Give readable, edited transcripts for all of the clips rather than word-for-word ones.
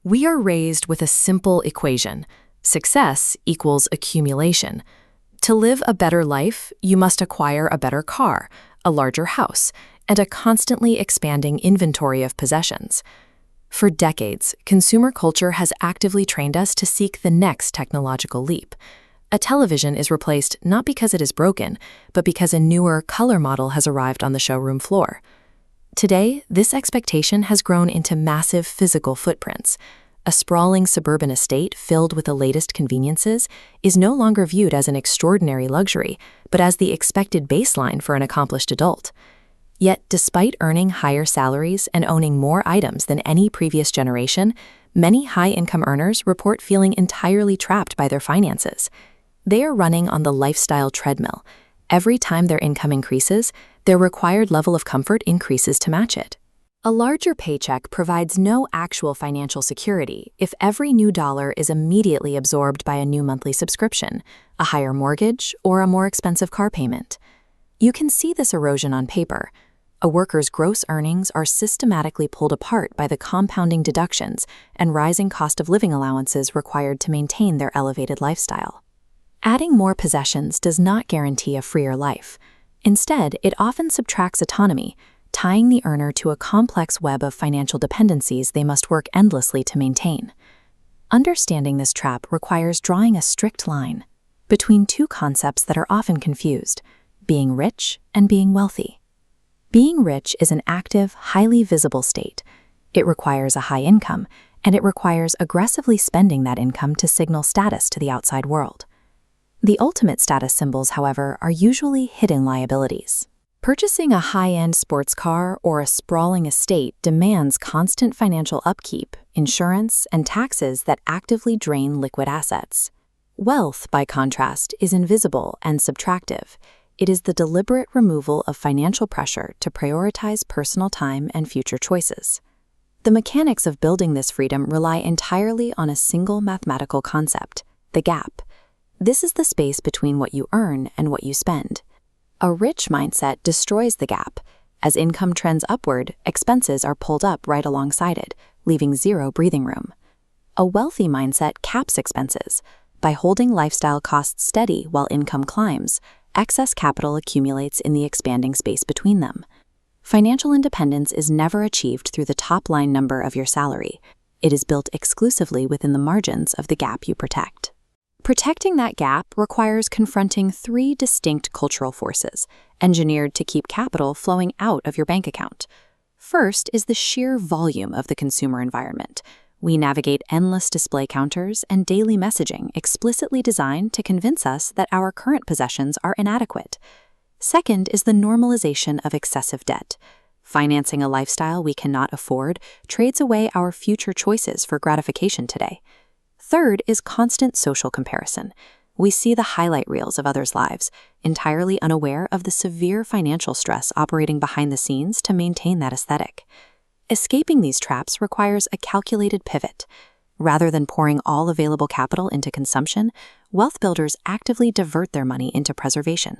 We are raised with a simple equation: success equals accumulation. To live a better life, you must acquire a better car, a larger house, and a constantly expanding inventory of possessions. For decades, consumer culture has actively trained us to seek the next technological leap. A television is replaced not because it is broken, but because a newer color model has arrived on the showroom floor. Today, this expectation has grown into massive physical footprints. A sprawling suburban estate filled with the latest conveniences is no longer viewed as an extraordinary luxury, but as the expected baseline for an accomplished adult. Yet, despite earning higher salaries and owning more items than any previous generation, many high-income earners report feeling entirely trapped by their finances. They are running on the lifestyle treadmill. Every time their income increases, their required level of comfort increases to match it. A larger paycheck provides no actual financial security if every new dollar is immediately absorbed by a new monthly subscription, a higher mortgage, or a more expensive car payment. You can see this erosion on paper. A worker's gross earnings are systematically pulled apart by the compounding deductions and rising cost of living allowances required to maintain their elevated lifestyle. Adding more possessions does not guarantee a freer life. Instead, it often subtracts autonomy, tying the earner to a complex web of financial dependencies they must work endlessly to maintain. Understanding this trap requires drawing a strict line between two concepts that are often confused: being rich and being wealthy. Being rich is an active, highly visible state. It requires a high income, and it requires aggressively spending that income to signal status to the outside world. The ultimate status symbols, however, are usually hidden liabilities. Purchasing a high-end sports car or a sprawling estate demands constant financial upkeep, insurance, and taxes that actively drain liquid assets. Wealth, by contrast, is invisible and subtractive. It is the deliberate removal of financial pressure to prioritize personal time and future choices. The mechanics of building this freedom rely entirely on a single mathematical concept: the gap. This is the space between what you earn and what you spend. A rich mindset destroys the gap. As income trends upward, expenses are pulled up right alongside it, leaving zero breathing room. A wealthy mindset caps expenses. By holding lifestyle costs steady while income climbs, excess capital accumulates in the expanding space between them. Financial independence is never achieved through the top-line number of your salary. It is built exclusively within the margins of the gap you protect. Protecting that gap requires confronting three distinct cultural forces, engineered to keep capital flowing out of your bank account. First is the sheer volume of the consumer environment. We navigate endless display counters and daily messaging explicitly designed to convince us that our current possessions are inadequate. Second is the normalization of excessive debt. Financing a lifestyle we cannot afford trades away our future choices for gratification today. Third is constant social comparison. We see the highlight reels of others' lives, entirely unaware of the severe financial stress operating behind the scenes to maintain that aesthetic. Escaping these traps requires a calculated pivot. Rather than pouring all available capital into consumption, wealth builders actively divert their money into preservation.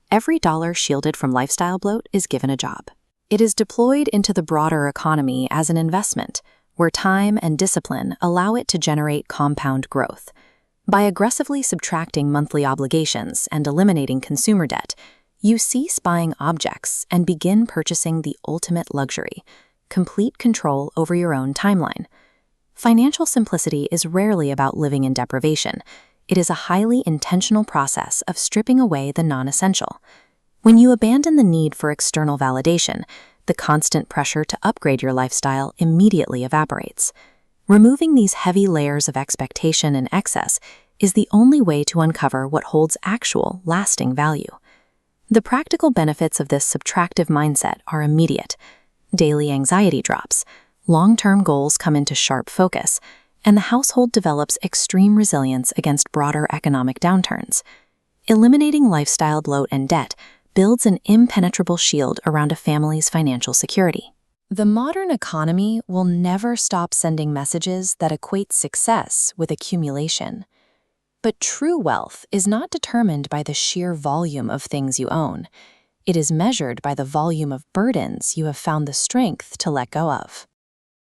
Every dollar shielded from lifestyle bloat is given a job. It is deployed into the broader economy as an investment, where time and discipline allow it to generate compound growth. By aggressively subtracting monthly obligations and eliminating consumer debt, you cease buying objects and begin purchasing the ultimate luxury: complete control over your own timeline. Financial simplicity is rarely about living in deprivation. It is a highly intentional process of stripping away the non-essential. When you abandon the need for external validation, the constant pressure to upgrade your lifestyle immediately evaporates. Removing these heavy layers of expectation and excess is the only way to uncover what holds actual, lasting value. The practical benefits of this subtractive mindset are immediate. Daily anxiety drops, long-term goals come into sharp focus, and the household develops extreme resilience against broader economic downturns. Eliminating lifestyle bloat and debt builds an impenetrable shield around a family's financial security. The modern economy will never stop sending messages that equate success with accumulation. But true wealth is not determined by the sheer volume of things you own. It is measured by the volume of burdens you have found the strength to let go of.